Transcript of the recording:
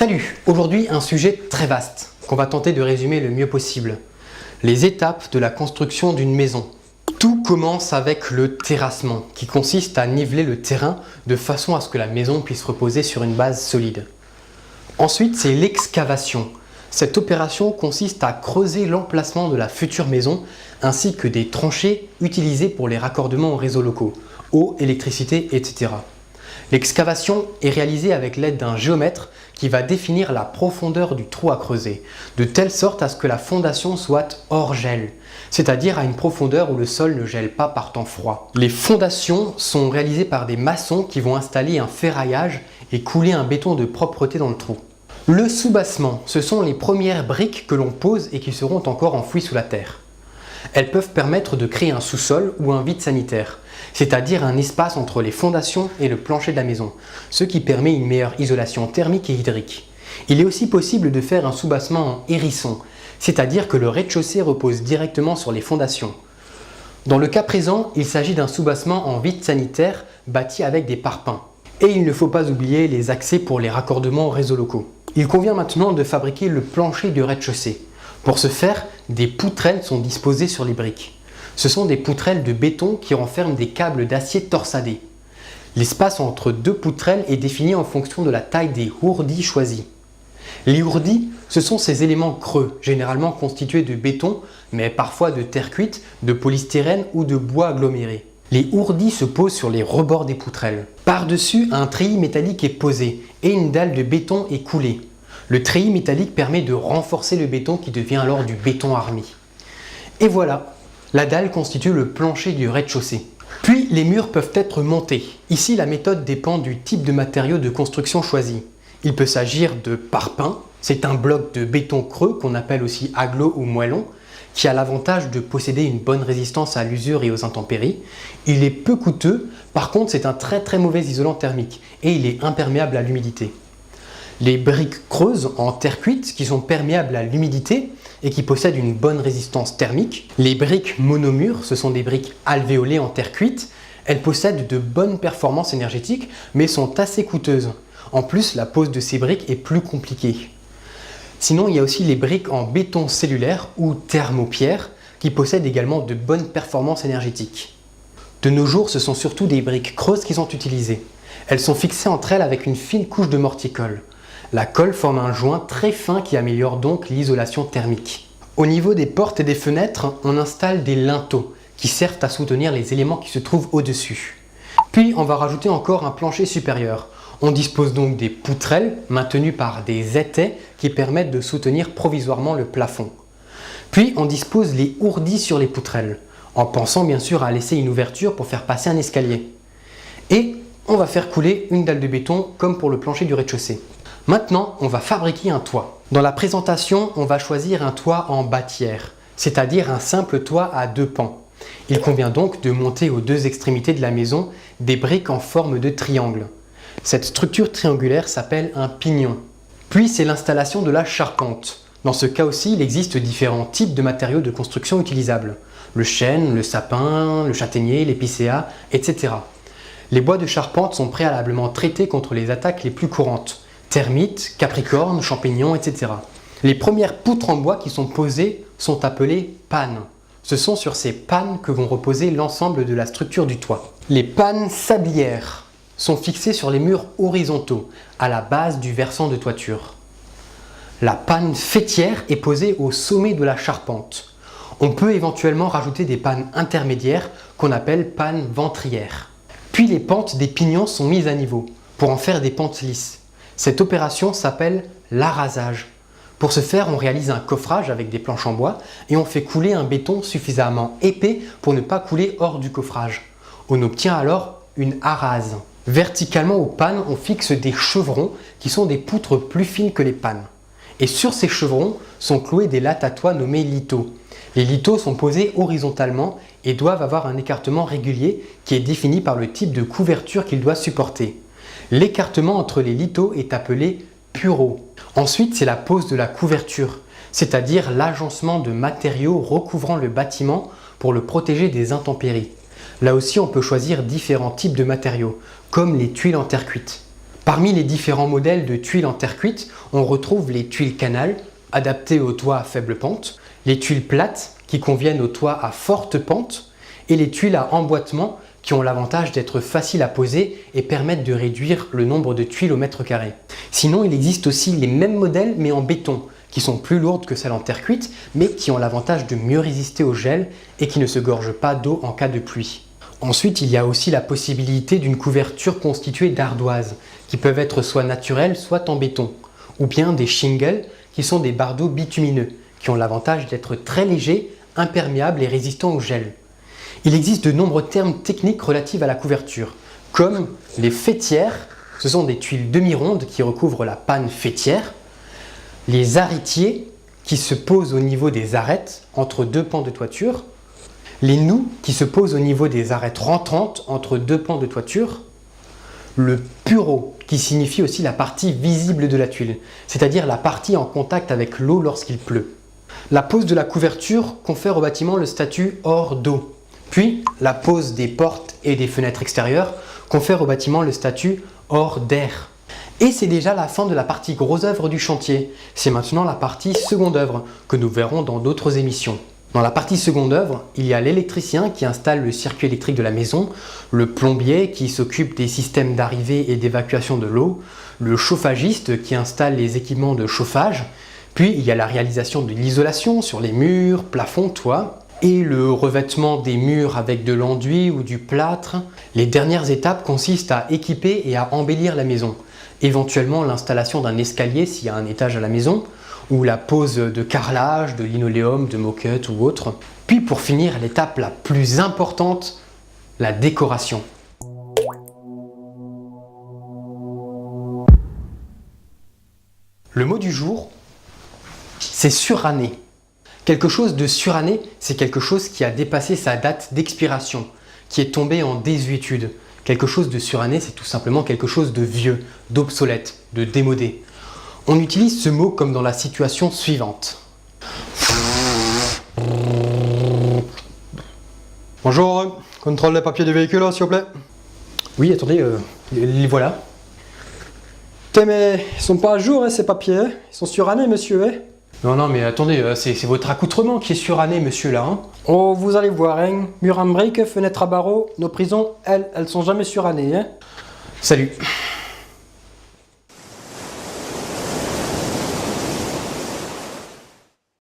Salut! Aujourd'hui, un sujet très vaste qu'on va tenter de résumer le mieux possible. Les étapes de la construction d'une maison. Tout commence avec le terrassement, qui consiste à niveler le terrain de façon à ce que la maison puisse reposer sur une base solide. Ensuite, c'est l'excavation. Cette opération consiste à creuser l'emplacement de la future maison ainsi que des tranchées utilisées pour les raccordements aux réseaux locaux, eau, électricité, etc. L'excavation est réalisée avec l'aide d'un géomètre qui va définir la profondeur du trou à creuser, de telle sorte à ce que la fondation soit hors gel, c'est-à-dire à une profondeur où le sol ne gèle pas par temps froid. Les fondations sont réalisées par des maçons qui vont installer un ferraillage et couler un béton de propreté dans le trou. Le soubassement, ce sont les premières briques que l'on pose et qui seront encore enfouies sous la terre. Elles peuvent permettre de créer un sous-sol ou un vide sanitaire, c'est-à-dire un espace entre les fondations et le plancher de la maison, ce qui permet une meilleure isolation thermique et hydrique. Il est aussi possible de faire un soubassement en hérisson, c'est-à-dire que le rez-de-chaussée repose directement sur les fondations. Dans le cas présent, il s'agit d'un soubassement en vide sanitaire bâti avec des parpaings. Et il ne faut pas oublier les accès pour les raccordements aux réseaux locaux. Il convient maintenant de fabriquer le plancher du rez-de-chaussée. Pour ce faire, des poutrelles sont disposées sur les briques. Ce sont des poutrelles de béton qui renferment des câbles d'acier torsadés. L'espace entre deux poutrelles est défini en fonction de la taille des ourdis choisis. Les ourdis, ce sont ces éléments creux, généralement constitués de béton, mais parfois de terre cuite, de polystyrène ou de bois aggloméré. Les ourdis se posent sur les rebords des poutrelles. Par-dessus, un treillis métallique est posé et une dalle de béton est coulée. Le treillis métallique permet de renforcer le béton qui devient alors du béton armé. Et voilà, la dalle constitue le plancher du rez-de-chaussée. Puis les murs peuvent être montés. Ici, la méthode dépend du type de matériau de construction choisi. Il peut s'agir de parpaing, c'est un bloc de béton creux qu'on appelle aussi agglo ou moellon, qui a l'avantage de posséder une bonne résistance à l'usure et aux intempéries. Il est peu coûteux, par contre c'est un très mauvais isolant thermique et il est imperméable à l'humidité. Les briques creuses en terre cuite qui sont perméables à l'humidité et qui possèdent une bonne résistance thermique. Les briques monomures, ce sont des briques alvéolées en terre cuite. Elles possèdent de bonnes performances énergétiques mais sont assez coûteuses. En plus, la pose de ces briques est plus compliquée. Sinon, il y a aussi les briques en béton cellulaire ou thermopierre qui possèdent également de bonnes performances énergétiques. De nos jours, ce sont surtout des briques creuses qui sont utilisées. Elles sont fixées entre elles avec une fine couche de mortier-colle. La colle forme un joint très fin qui améliore donc l'isolation thermique. Au niveau des portes et des fenêtres, on installe des linteaux qui servent à soutenir les éléments qui se trouvent au-dessus. Puis on va rajouter encore un plancher supérieur. On dispose donc des poutrelles maintenues par des étais qui permettent de soutenir provisoirement le plafond. Puis on dispose les ourdis sur les poutrelles, en pensant bien sûr à laisser une ouverture pour faire passer un escalier. Et on va faire couler une dalle de béton comme pour le plancher du rez-de-chaussée. Maintenant, on va fabriquer un toit. Dans la présentation, on va choisir un toit en bâtière, c'est-à-dire un simple toit à deux pans. Il convient donc de monter aux deux extrémités de la maison des briques en forme de triangle. Cette structure triangulaire s'appelle un pignon. Puis c'est l'installation de la charpente. Dans ce cas aussi, il existe différents types de matériaux de construction utilisables. Le chêne, le sapin, le châtaignier, l'épicéa, etc. Les bois de charpente sont préalablement traités contre les attaques les plus courantes. Termites, capricornes, champignons, etc. Les premières poutres en bois qui sont posées sont appelées pannes. Ce sont sur ces pannes que vont reposer l'ensemble de la structure du toit. Les pannes sablières sont fixées sur les murs horizontaux, à la base du versant de toiture. La panne faîtière est posée au sommet de la charpente. On peut éventuellement rajouter des pannes intermédiaires qu'on appelle pannes ventrières. Puis les pentes des pignons sont mises à niveau pour en faire des pentes lisses. Cette opération s'appelle l'arasage. Pour ce faire, on réalise un coffrage avec des planches en bois et on fait couler un béton suffisamment épais pour ne pas couler hors du coffrage. On obtient alors une arase. Verticalement aux pannes, on fixe des chevrons qui sont des poutres plus fines que les pannes. Et sur ces chevrons sont cloués des lattes à toit nommées lithos. Les lithos sont posés horizontalement et doivent avoir un écartement régulier qui est défini par le type de couverture qu'ils doivent supporter. L'écartement entre les lithos est appelé pureau. Ensuite, c'est la pose de la couverture, c'est-à-dire l'agencement de matériaux recouvrant le bâtiment pour le protéger des intempéries. Là aussi, on peut choisir différents types de matériaux, comme les tuiles en terre cuite. Parmi les différents modèles de tuiles en terre cuite, on retrouve les tuiles canal, adaptées aux toits à faible pente, les tuiles plates, qui conviennent aux toits à forte pente, et les tuiles à emboîtement, qui ont l'avantage d'être faciles à poser et permettent de réduire le nombre de tuiles au mètre carré. Sinon, il existe aussi les mêmes modèles, mais en béton, qui sont plus lourdes que celles en terre cuite, mais qui ont l'avantage de mieux résister au gel et qui ne se gorgent pas d'eau en cas de pluie. Ensuite, il y a aussi la possibilité d'une couverture constituée d'ardoises, qui peuvent être soit naturelles, soit en béton, ou bien des shingles, qui sont des bardeaux bitumineux, qui ont l'avantage d'être très légers, imperméables et résistants au gel. Il existe de nombreux termes techniques relatifs à la couverture, comme les faîtières, ce sont des tuiles demi-rondes qui recouvrent la panne faîtière, les arrêtiers, qui se posent au niveau des arêtes entre deux pans de toiture, les noues, qui se posent au niveau des arêtes rentrantes entre deux pans de toiture, le pureau, qui signifie aussi la partie visible de la tuile, c'est-à-dire la partie en contact avec l'eau lorsqu'il pleut. La pose de la couverture confère au bâtiment le statut hors d'eau. Puis, la pose des portes et des fenêtres extérieures confère au bâtiment le statut hors d'air. Et c'est déjà la fin de la partie gros œuvre du chantier. C'est maintenant la partie seconde œuvre, que nous verrons dans d'autres émissions. Dans la partie seconde œuvre, il y a l'électricien qui installe le circuit électrique de la maison, le plombier qui s'occupe des systèmes d'arrivée et d'évacuation de l'eau, le chauffagiste qui installe les équipements de chauffage, puis il y a la réalisation de l'isolation sur les murs, plafonds, toits, et le revêtement des murs avec de l'enduit ou du plâtre. Les dernières étapes consistent à équiper et à embellir la maison, éventuellement l'installation d'un escalier s'il y a un étage à la maison, ou la pose de carrelage, de linoléum, de moquette ou autre. Puis pour finir, l'étape la plus importante, la décoration. Le mot du jour, c'est suranné. Quelque chose de suranné, c'est quelque chose qui a dépassé sa date d'expiration, qui est tombé en désuétude. Quelque chose de suranné, c'est tout simplement quelque chose de vieux, d'obsolète, de démodé. On utilise ce mot comme dans la situation suivante. Bonjour, contrôle des papiers du véhicule, s'il vous plaît. Oui, attendez, les voilà. Putain, mais ils sont pas à jour, ces papiers, hein. Ils sont surannés, monsieur, hein. Non, mais attendez, c'est votre accoutrement qui est suranné, monsieur, là. Hein. Oh, vous allez voir, hein. Mur en briques, fenêtre à barreaux, nos prisons, elles sont jamais surannées, hein. Salut.